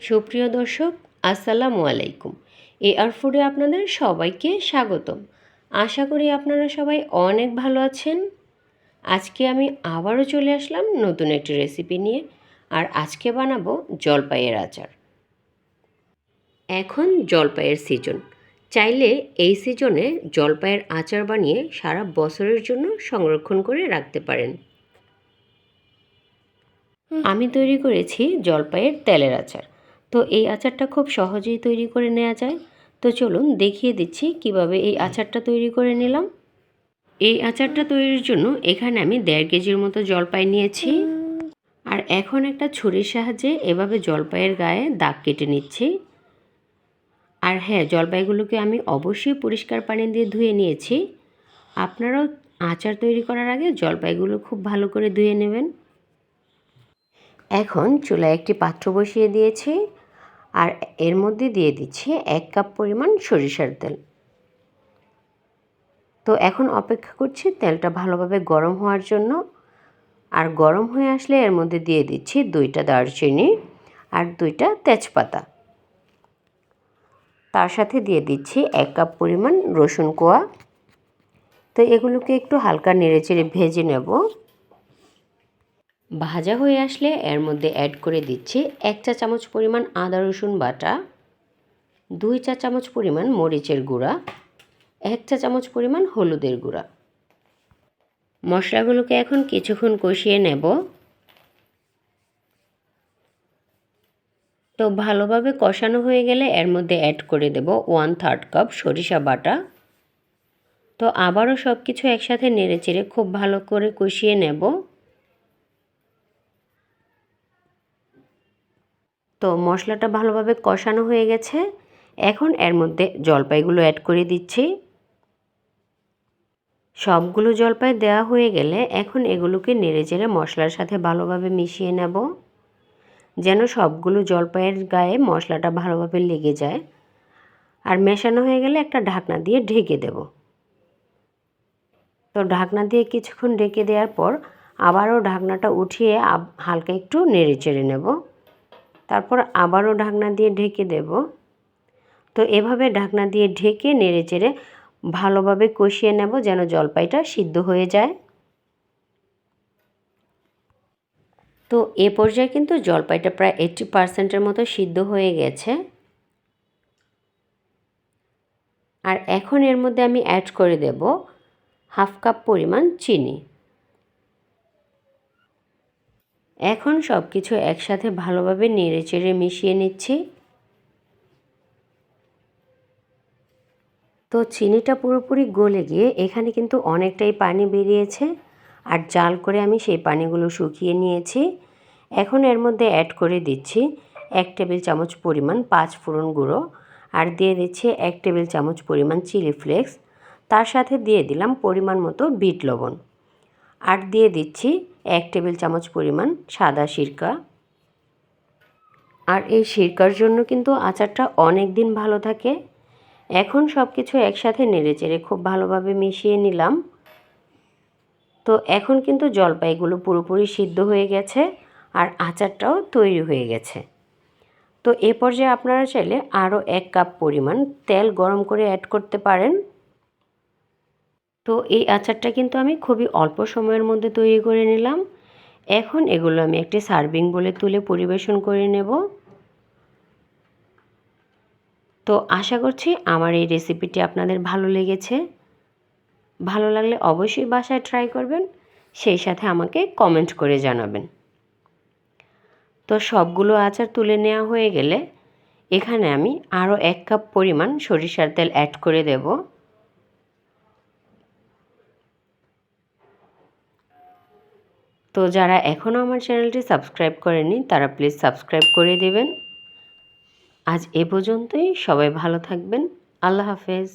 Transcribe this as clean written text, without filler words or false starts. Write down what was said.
সুপ্রিয় দর্শক, আসসালামু আলাইকুম। এআর ফুডে আপনাদের সবাইকে স্বাগতম। আশা করি আপনারা সবাই অনেক ভালো আছেন। আজকে আমি আবারও চলে আসলাম নতুন একটি রেসিপি নিয়ে। আর আজকে বানাবো জলপাইয়ের আচার। এখন জলপাইয়ের সিজন। চাইলে এই সিজনে জলপাইয়ের আচার বানিয়ে সারা বছরের জন্য সংরক্ষণ করে রাখতে পারেন। আমি তৈরি করেছি জলপাইয়ের তেলের আচার। তো এই আচারটা খুব সহজেই তৈরি করে নেওয়া যায়। তো চলুন দেখিয়ে দিচ্ছি কিভাবে এই আচারটা তৈরি করে নিলাম। এই আচারটা তৈরির জন্য এখানে আমি 1.5 কেজির মতো জলপাই নিয়েছি। আর এখন একটা ছুরির সাহায্যে এভাবে জলপাইয়ের গায়ে দাগ কেটে নিচ্ছি। আর হ্যাঁ, জলপাইগুলোকে আমি অবশ্যই পরিষ্কার পানি দিয়ে ধুয়ে নিয়েছি। আপনারাও আচার তৈরি করার আগে জলপাইগুলো খুব ভালো করে ধুয়ে নেবেন। এখন চুলায় একটি পাত্র বসিয়ে দিয়েছি আর এর মধ্যে দিয়ে দিচ্ছি 1 কাপ পরিমাণ সরিষার তেল। তো এখন অপেক্ষা করছি তেলটা ভালোভাবে গরম হওয়ার জন্য। আর গরম হয়ে আসলে এর মধ্যে দিয়ে দিচ্ছি 2টা দারচিনি আর 2টা তেজপাতা। তার সাথে দিয়ে দিচ্ছি 1 কাপ পরিমাণ রসুন কোয়া। তো এগুলোকে একটু হালকা নেড়েচেড়ে ভেজে নেব। ভাজা হয়ে আসলে এর মধ্যে অ্যাড করে দিচ্ছি 1 চা চামচ পরিমাণ আদা রসুন বাটা, 2 চা চামচ পরিমাণ মরিচের গুঁড়া, 1 চা চামচ পরিমাণ হলুদের গুঁড়া। মশলাগুলোকে এখন কিছুক্ষণ কষিয়ে নেব। তো ভালোভাবে কষানো হয়ে গেলে এর মধ্যে অ্যাড করে দেব 1/3 কাপ সরিষা বাটা। তো আবারও সব কিছু একসাথে নেড়েচেড়ে খুব ভালো করে কষিয়ে নেব। তো মশলাটা ভালোভাবে কষানো হয়ে গেছে। এখন এর মধ্যে জলপাইগুলো অ্যাড করে দিচ্ছি। সবগুলো জলপাই দেওয়া হয়ে গেলে এখন এগুলোকে নেড়েচেড়ে মশলার সাথে ভালোভাবে মিশিয়ে নেব, যেন সবগুলো জলপাইয়ের গায়ে মশলাটা ভালোভাবে লেগে যায়। আর মেশানো হয়ে গেলে একটা ঢাকনা দিয়ে ঢেকে দেব। তো ঢাকনা দিয়ে কিছুক্ষণ ঢেকে দেওয়ার পর আবারও ঢাকনাটা উঠিয়ে হালকা একটু নেড়েচেড়ে নেব। তারপর আবারও ঢাকনা দিয়ে ঢেকে দেব। তো এভাবে ঢাকনা দিয়ে ঢেকে নেড়েচেড়ে ভালোভাবে কষিয়ে নেব যেন জলপাইটা সিদ্ধ হয়ে যায়। তো এ পর্যায়ে কিন্তু জলপাইটা প্রায় 80% মতো সিদ্ধ হয়ে গেছে। আর এখন এর মধ্যে আমি অ্যাড করে দেব 1/2 কাপ পরিমাণ চিনি। এখন সব কিছু একসাথে ভালোভাবে নেড়েচেড়ে মিশিয়ে নিচ্ছি। তো চিনিটা পুরোপুরি গলে গিয়ে এখানে কিন্তু অনেকটাই পানি বেরিয়েছে। আর জাল করে আমি সেই পানিগুলো শুকিয়ে নিয়েছি। এখন এর মধ্যে অ্যাড করে দিচ্ছি 1 টেবিল চামচ পরিমাণ 5 ফোড়ন গুঁড়ো আর দিয়ে দিচ্ছি 1 টেবিল চামচ পরিমাণ চিলি ফ্লেক্স। তার সাথে দিয়ে দিলাম পরিমাণ মতো বিট লবণ আর দিয়ে দিচ্ছি 1 টেবিল চামচ পরিমাণ সাদা সিরকা। আর এই সিরকার জন্য কিন্তু আচারটা অনেক দিন ভালো থাকে। এখন সব কিছু একসাথে নেড়েচেড়ে খুব ভালোভাবে মিশিয়ে নিলাম। তো এখন কিন্তু জলপাইগুলো পুরোপুরি সিদ্ধ হয়ে গেছে আর আচারটাও তৈরি হয়ে গেছে। তো এ পর্যায়ে আপনারা চাইলে আরও 1 কাপ পরিমাণ তেল গরম করে অ্যাড করতে পারেন। তো এই আচারটা কিন্তু আমি খুবই অল্প সময়ের মধ্যে তৈরি করে নিলাম। এখন এগুলো আমি একটি সার্ভিং বলে তুলে পরিবেশন করে নেব। তো আশা করছি আমার এই রেসিপিটি আপনাদের ভালো লেগেছে। ভালো লাগলে অবশ্যই বাসায় ট্রাই করবেন, সেই সাথে আমাকে কমেন্ট করে জানাবেন। তো সবগুলো আচার তুলে নেওয়া হয়ে গেলে এখানে আমি আরও 1 কাপ পরিমাণ সরিষার তেল অ্যাড করে দেব। তো যারা এখনও আমার চ্যানেলটি সাবস্ক্রাইব করেনি তারা প্লিজ সাবস্ক্রাইব করে দেবেন। আজ এ পর্যন্তই। সবাই ভালো থাকবেন। আল্লাহ হাফেজ।